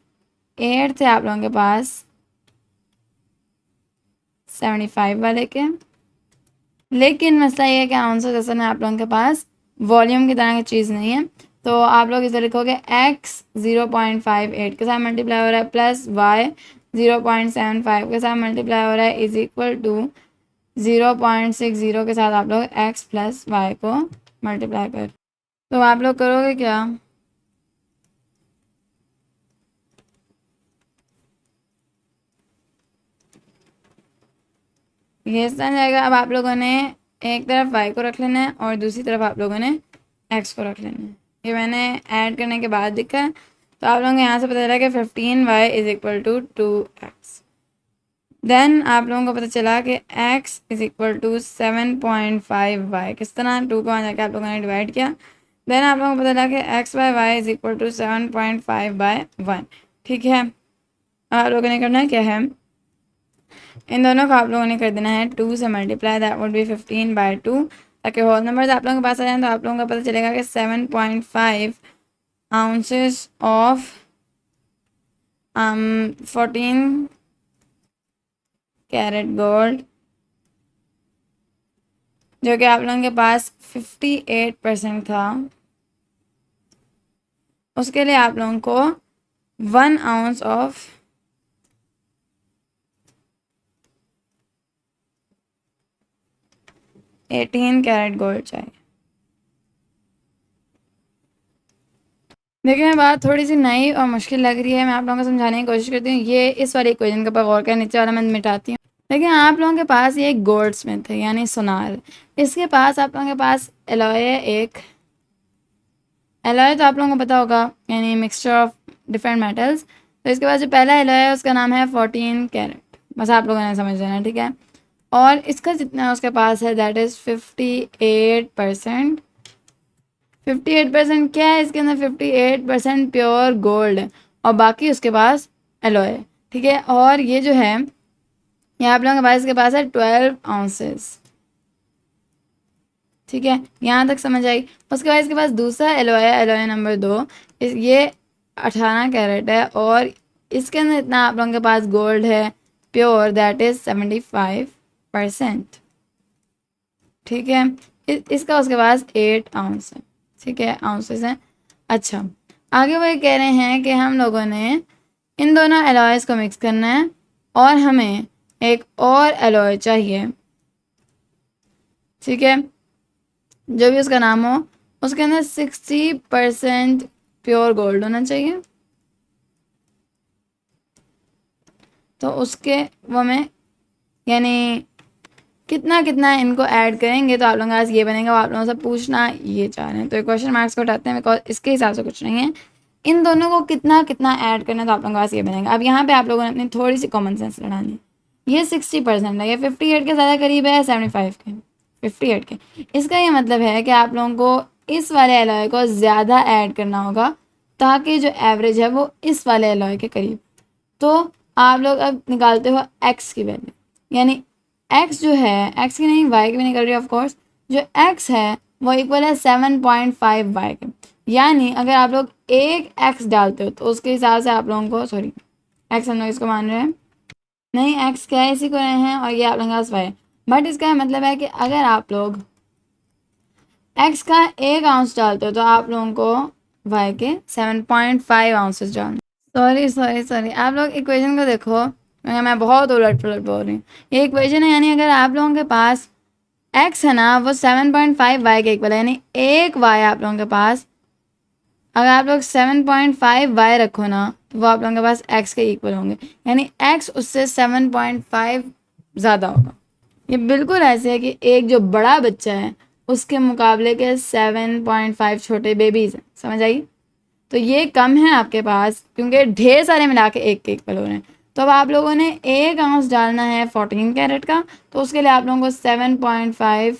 8 थे आप लोगों के पास 75 वाले के लेकिन मसला ये है कि आंसर असल में आप लोगों के पास वॉल्यूम की तरह की चीज़ नहीं है। तो आप लोग इसे लिखोगे x 0.58 के साथ मल्टीप्लाई हो रहा है प्लस y 0.75 के साथ मल्टीप्लाई हो रहा है इज इक्वल टू 0.60 के साथ आप लोग x प्लस वाई को मल्टीप्लाई कर। तो आप लोग करोगे क्या, ये इस तरह जाएगा। अब आप लोगों ने एक तरफ y को रख लेना है और दूसरी तरफ आप लोगों ने x को रख लेना है। ये मैंने ऐड करने के बाद दिखा है। तो आप लोगों को यहाँ से पता चला कि 15y is equal to 2x। Then आप लोगों को पता चला कि x is equal to 7.5y। किस तरह 2 को वहाँ जाके आप लोगों ने डिवाइड किया। देन आप लोगों को पता चला कि x by y is equal to 7.5/1। ठीक है, आप लोगों ने करना क्या है, इन दोनों को आप लोगों ने कर देना है 2 से मल्टीप्लाई, दैट वुड बी 15/2, ताकि होल नंबर्स आप लोगों के पास आ जाए। तो आप लोगों को पता चलेगा कि 7.5 आउंसेस ऑफ 14 कैरेट गोल्ड, जो कि आप लोगों के पास 58% था, उसके लिए आप लोगों को 1 आउंस ऑफ 18 कैरेट गोल्ड चाहिए। देखिए बात थोड़ी सी नई और मुश्किल लग रही है, मैं आप लोगों को समझाने की कोशिश करती हूँ। ये इस वाले इक्वेशन के ऊपर गौर कर, नीचे वाला मैं मिटाती हूँ। देखिए आप लोगों के पास ये एक गोल्ड स्मिथ है यानी सोनार, इसके पास आप लोगों के पास एलॉय है। एक एलॉय तो आप लोगों को पता होगा यानी मिक्सचर ऑफ डिफरेंट मेटल्स। तो इसके पास जो पहला एलॉय है उसका नाम है 14 कैरेट, बस आप लोगों ने समझ लेना, ठीक है। और इसका जितना उसके पास है दैट इज़ 58%। 58% क्या है, इसके अंदर 58% प्योर गोल्ड है और बाकी उसके पास एलॉय है, ठीक है। और ये जो है ये आप लोगों के पास, इसके पास है 12 आउंसेस, ठीक है, यहाँ तक समझ आई। उसके बाद इसके पास दूसरा एलॉय है, एलॉय नंबर 2, ये 18 कैरेट है और इसके अंदर इतना आप लोगों के पास गोल्ड है प्योर, दैट इज़ 75%, ठीक है। इसका उसके पास 8 आउंस है, ठीक है, आउंसेस हैं। अच्छा, आगे वो ये कह रहे हैं कि हम लोगों ने इन दोनों एलॉयज़ को मिक्स करना है और हमें एक और एलॉय चाहिए, ठीक है, जो भी उसका नाम हो, उसके अंदर 60% प्योर गोल्ड होना चाहिए। तो उसके वो में यानी कितना कितना इनको ऐड करेंगे तो आप लोगों के पास ये बनेगा। वो आप लोगों से पूछना ये चाह रहे हैं, तो क्वेश्चन मार्क्स को उठाते हैं बिकॉज इसके हिसाब से कुछ नहीं है। इन दोनों को कितना कितना ऐड करना है तो आप लोगों के पास ये बनेगा। अब यहाँ पे आप लोगों ने अपनी थोड़ी सी कॉमन सेंस लड़ानी है। ये 60% है, ये 58 के ज़्यादा करीब है 75 के, 58 के। इसका ये मतलब है कि आप लोगों को इस वाले एलॉय को ज़्यादा ऐड करना होगा ताकि जो एवरेज है वो इस वाले एलॉय के करीब। तो आप लोग अब निकालते हो एक्स की वैल्यू, यानी एक्स जो है, एक्स की नहीं वाई की भी निकल रही है ऑफकोर्स, जो एक्स है वो इक्वल है 7.5 वाई के। यानी अगर आप लोग एक एक्स डालते हो तो उसके हिसाब से आप लोगों को, सॉरी एक्स हम लोग इसको मान रहे हैं, नहीं एक्स क्या है इसी को रहे हैं और ये आप लोगों के पास वाई। बट इसका मतलब है कि अगर आप लोग एक्स का 1 आउंस डालते हो तो आप लोगों को वाई के 7.5 आउंसेस डालना। सॉरी सॉरी सॉरी, आप लोग इक्वेशन को देखो, मैं बहुत उलट पुलट बोल रही हूँ। ये इक्वेशन है यानी अगर आप लोगों के पास x है ना वो 7.5 वाई के इक्वल है, यानी एक y आप लोगों के पास, अगर आप लोग 7.5 वाई रखो ना तो वो आप लोगों के पास x के इक्वल होंगे, यानी x उससे 7.5 ज़्यादा होगा। ये बिल्कुल ऐसे है कि एक जो बड़ा बच्चा है उसके मुकाबले के 7.5 छोटे बेबीज़ हैं, समझ आई। तो ये कम है आपके पास क्योंकि ढेर सारे मिला के एक के इक्वल हो रहे हैं। तो अब आप लोगों ने 1 आउंस डालना है 14 कैरेट का, तो उसके लिए आप लोगों को 7.5,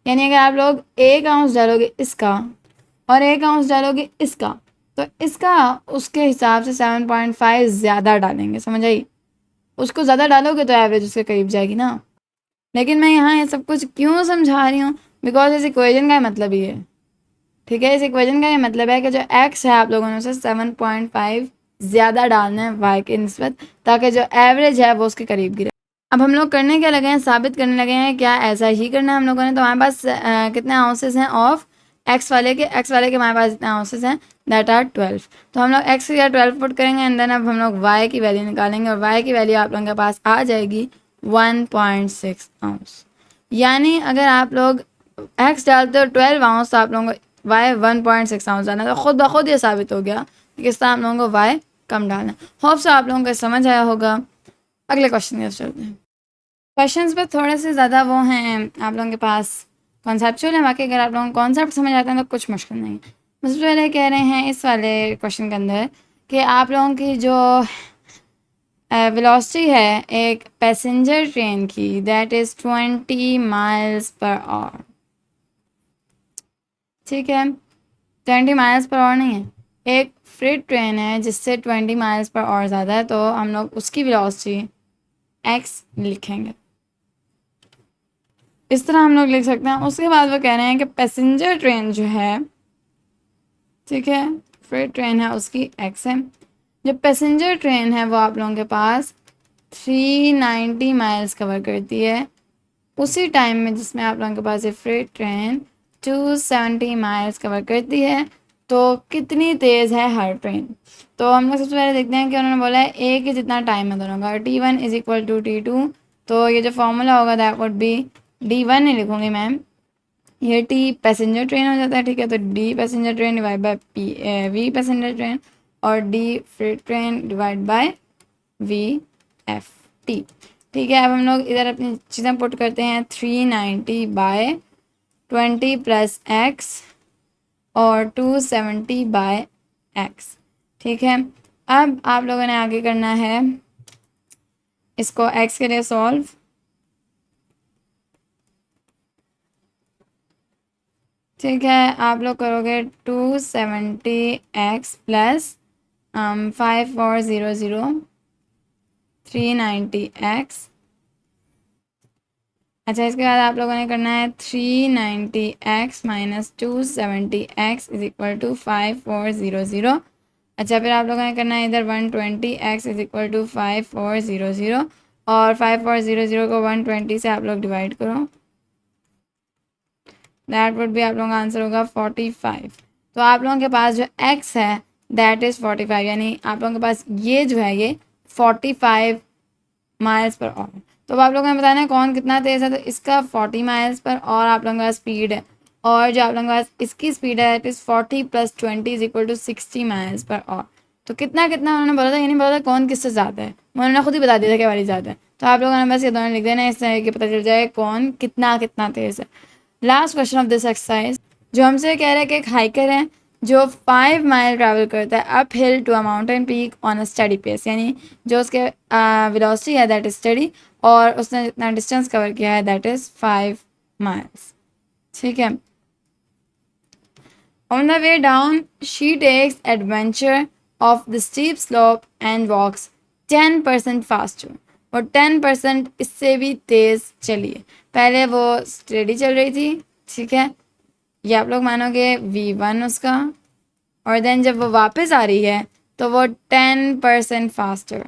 यानी अगर आप लोग 1 आउंस डालोगे इसका और 1 आउंस डालोगे इसका तो इसका उसके हिसाब से 7.5 ज़्यादा डालेंगे, समझ आई। उसको ज़्यादा डालोगे तो एवरेज उसके करीब जाएगी ना। लेकिन मैं यहाँ ये सब कुछ क्यों समझा रही हूँ, बिकॉज इस इक्वेशन का मतलब ये है, ठीक है। इस इक्वेशन का ये मतलब है कि जो x है आप लोगों ने उसे 7.5 ज़्यादा डालना है y के निस्बत ताकि जो एवरेज है वो उसके करीब गिरे। अब हम लोग करने क्या लगे हैं, साबित करने लगे हैं। क्या ऐसा ही करना है हम लोगों ने। तो हमारे पास कितने आउंसेस हैं ऑफ एक्स वाले के हमारे पास इतने आउंसेस हैं, दैट आर 12। तो हम लोग एक्स या 12 पुट करेंगे एंड देन अब हम लोग वाई की वैल्यू निकालेंगे और वाई की वैल्यू आप लोगों के पास आ जाएगी 1.6 आउंस। यानी अगर आप लोग एक्स डालते हो 12 आउंस तो आप लोगों को वाई 1.6 आउंस डालना है। तो खुद ब खुद ये साबित हो गया कि किस तरह आप लोगों को वाई कम डालना है। होप सो आप लोगों को समझ आया होगा। अगले क्वेश्चन की तरफ चलते हैं। क्वेश्चंस पर थोड़े से ज़्यादा वो हैं आप लोगों के पास कॉन्सेप्चुअल है, बाकी अगर आप लोगों को कॉन्सेप्ट समझ आते हैं तो कुछ मुश्किल नहीं है। सबसे पहले कह रहे हैं इस वाले क्वेश्चन के अंदर कि आप लोगों की जो वेलोसिटी है एक पैसेंजर ट्रेन की, that is 20 miles per our. ठीक है, 20 माइल्स पर आवर नहीं है, एक फ्रेट ट्रेन है जिससे 20 माइल्स पर आवर ज़्यादा है, तो हम लोग उसकी वेलोसिटी एक्स लिखेंगे। इस तरह हम लोग लिख सकते हैं। उसके बाद वो कह रहे हैं कि पैसेंजर ट्रेन जो है, ठीक है, फ्रेट ट्रेन है उसकी एक्स है। जो पैसेंजर ट्रेन है वो आप लोगों के पास 390 माइल्स कवर करती है उसी टाइम में जिसमें आप लोगों के पास ये फ्रेट ट्रेन 270 माइल्स कवर करती है। तो कितनी तेज़ है हर ट्रेन। तो हम लोग सबसे पहले देखते हैं कि उन्होंने बोला है एक ही जितना टाइम है दोनों का, T1 is equal to T2। तो ये जो फॉर्मूला होगा दैट वुड बी D1 नहीं लिखूँगी मैम, ये टी पैसेंजर ट्रेन हो जाता है। ठीक है, तो d passenger train divide by v passenger train और d freight train divide by v f t. ठीक है, अब हम लोग इधर अपनी चीज़ें पुट करते हैं। 390 बाय 20 प्लस एक्स और 270 बाय एक्स। ठीक है, अब आप लोगों ने आगे करना है इसको एक्स के लिए सॉल्व। ठीक है, आप लोग करोगे 270x प्लस 5400 390x। अच्छा, इसके बाद आप लोगों ने करना है 390x minus 270x is equal to 5400। अच्छा, फिर आप लोगों ने करना है इधर 120x इज इक्वल टू 5400 और 5400 को 120 से आप लोग डिवाइड करो, दैट वुड भी आप लोगों का आंसर होगा 45। तो आप लोगों के पास जो x है दैट इज़ 45, यानी आप लोगों के पास ये जो है ये 45 माइल्स पर आवर। तो अब आप लोगों ने बताना है कौन कितना तेज़ है। तो इसका 40 माइल्स पर और आप लोगों के पास स्पीड है, और जो आप लोगों के पास इसकी स्पीड है that is 40 plus 20 is equal to 60 miles per hour. तो कितना कितना उन्होंने बोला था, ये नहीं बोला था कौन किससे ज़्यादा है, उन्होंने खुद ही बता दिया था क्या वाली ज़्यादा है। तो आप लोगों ने बस ये दोनों लिख देना है, इससे कि पता चल जाए कौन कितना कितना तेज़ है। Last question of this exercise जो हमसे कह रहा है कि एक हाइकर है जो 5 माइल ट्रैवल करता है uphill to a mountain peak on a steady pace, यानी जो उसके वेलोसिटी है दैट इज स्टडी और उसने जितना डिस्टेंस कवर किया है दैट इज 5 माइल्स। ठीक है, on the way down she takes advantage of the steep slope and walks 10% faster. और 10% इससे भी तेज़ चली है। पहले वो स्टडी चल रही थी, ठीक है, ये आप लोग मानोगे V1 उसका, और देन जब वो वापस आ रही है तो वो 10% फास्टर।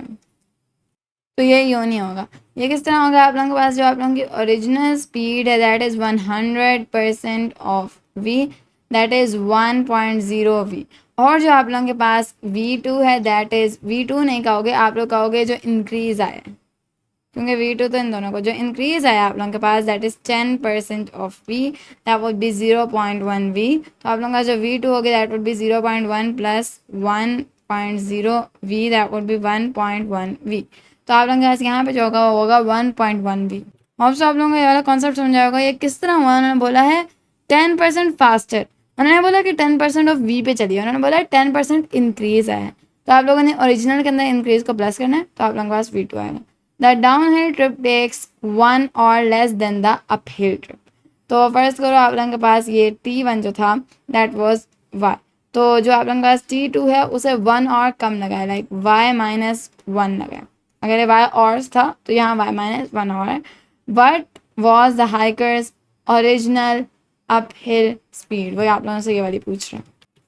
तो ये यूँ नहीं होगा। ये किस तरह होगा, आप लोगों के पास जो आप लोगों की ओरिजिनल स्पीड है that is 100% of V, that is 1.0 V। और जो आप लोगों के पास V2 है दैट इज़ V2 नहीं कहोगे, आप लोग कहोगे जो इंक्रीज़ आया है, क्योंकि V2 तो इन दोनों को जो इंक्रीज़ आया आप लोगों के पास that is 10% of V, that would be 0.1 V। तो आप लोगों का जो V2 हो गया that would be 0.1 plus 1.0 V, that would B 1.1 V। तो आप लोगों के पास यहाँ पे जो होगा वो होगा 1.1 V। होप सो आप लोगों को ये वाला कॉन्सेप्ट समझा होगा। ये किस तरह हुआ, उन्होंने बोला है 10% फास्टर, उन्होंने बोला कि 10% ऑफ V पे चलिए, उन्होंने बोला है 10% इंक्रीज़ आया है। तो आप लोगों ने ओरिजिनल के अंदर इंक्रीज़ को प्लस करना है, तो आप लोगों के पास V2 आएगा। The downhill trip takes 1 और less than the uphill trip. तो फर्स्ट करो आप लोगों के पास ये T1 जो था दैट वाज y, तो जो आप लोगों के पास T2 है उसे 1 और कम लगाए, लाइक y माइनस 1 लगाए। अगर ये y और था तो यहाँ y माइनस 1 और है। What was the hikers original up hill speed, वही आप लोगों से ये वाली पूछ रहे हैं।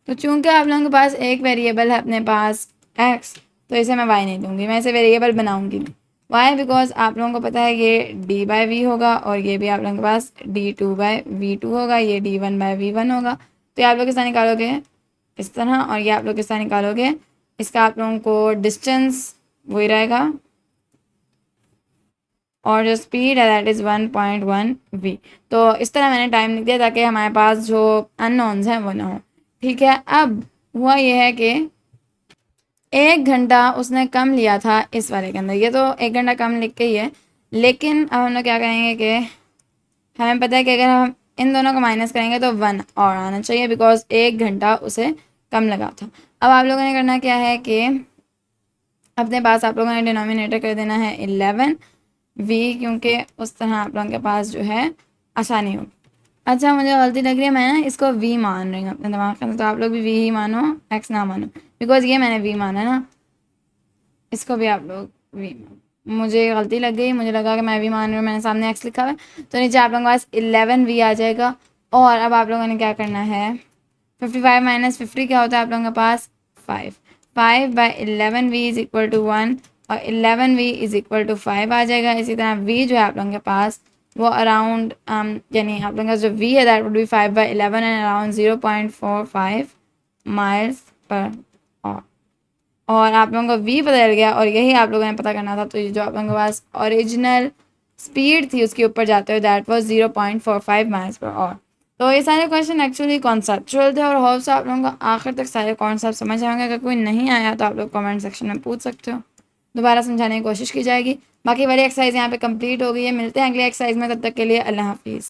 तो चूंकि आप लोगों के पास एक वेरिएबल है अपने पास x, तो इसे मैं y नहीं दूंगी, मैं इसे वेरिएबल बनाऊंगी नहीं। वाई बिकॉज आप लोगों को पता है ये डी बाई वी होगा और ये भी आप लोगों के पास d two by v two होगा, ये d one by v one होगा। तो ये आप लोग किस तरह निकालोगे, इस तरह, और ये आप लोग किस तरह निकालोगे, इसका आप लोगों को डिस्टेंस वही रहेगा और जो स्पीड है दैट इज़ 1.1 वी। तो इस तरह मैंने टाइम लिख दिया ताकि हमारे पास जो अननोन्स हैं वो ना हो। ठीक है, अब हुआ ये है कि 1 घंटा उसने कम लिया था इस वाले के अंदर, ये तो 1 घंटा कम लिख के ही है, लेकिन अब हम लोग क्या करेंगे कि हमें पता है कि अगर हम इन दोनों को माइनस करेंगे तो 1 और आना चाहिए बिकॉज 1 घंटा उसे कम लगा था। अब आप लोगों ने करना क्या है कि अपने पास आप लोगों ने डिनोमिनेटर कर देना है 11 वी, क्योंकि उस तरह आप लोगों के पास जो है आसानी होगी। अच्छा, मुझे गलती लग रही है, मैं ना इसको वी मान रही हूँ अपने दिमाग के अंदर, तो आप लोग भी वी ही मानो, एक्स ना मानो, बिकॉज ये मैंने वी माना ना, इसको भी आप लोग वी मानो। मुझे गलती लग गई, मुझे लगा कि मैं वी मान रही हूँ, मैंने सामने एक्स लिखा हुआ है, तो नीचे आप लोगों के पास 11 वी आ जाएगा। और अब आप लोगों ने क्या करना है, 55 माइनस 50 क्या होता है आप लोगों के पास 5, 5 by 11 v is equal to 1 और 11 वी इज़ इक्वल टू 5 आ जाएगा। इसी तरह वी जो है आप लोगों के पास वो अराउंड यानी आप लोगों का जो वी है that would B 5 by 11 and around 0.45 miles per our. और आप लोगों को वी बदल गया और यही आप लोगों ने पता करना था। तो ये जो आप लोगों के पास ओरिजिनल स्पीड थी उसके ऊपर जाते हुए that was 0.45 miles per hour. तो ये सारे क्वेश्चन एक्चुअली कॉन्सेप्चुअल थे और होप से आप लोगों को आखिर तक सारे कॉन्सेप्ट समझ आएंगे। अगर कोई नहीं आया तो आप लोग कमेंट सेक्शन में पूछ सकते हो, दोबारा समझाने की कोशिश की जाएगी। बाकी वाली एक्सरसाइज यहाँ पे कंप्लीट हो गई है। मिलते हैं अगली एक्सरसाइज में, तब तक के लिए अल्लाह हाफिज़।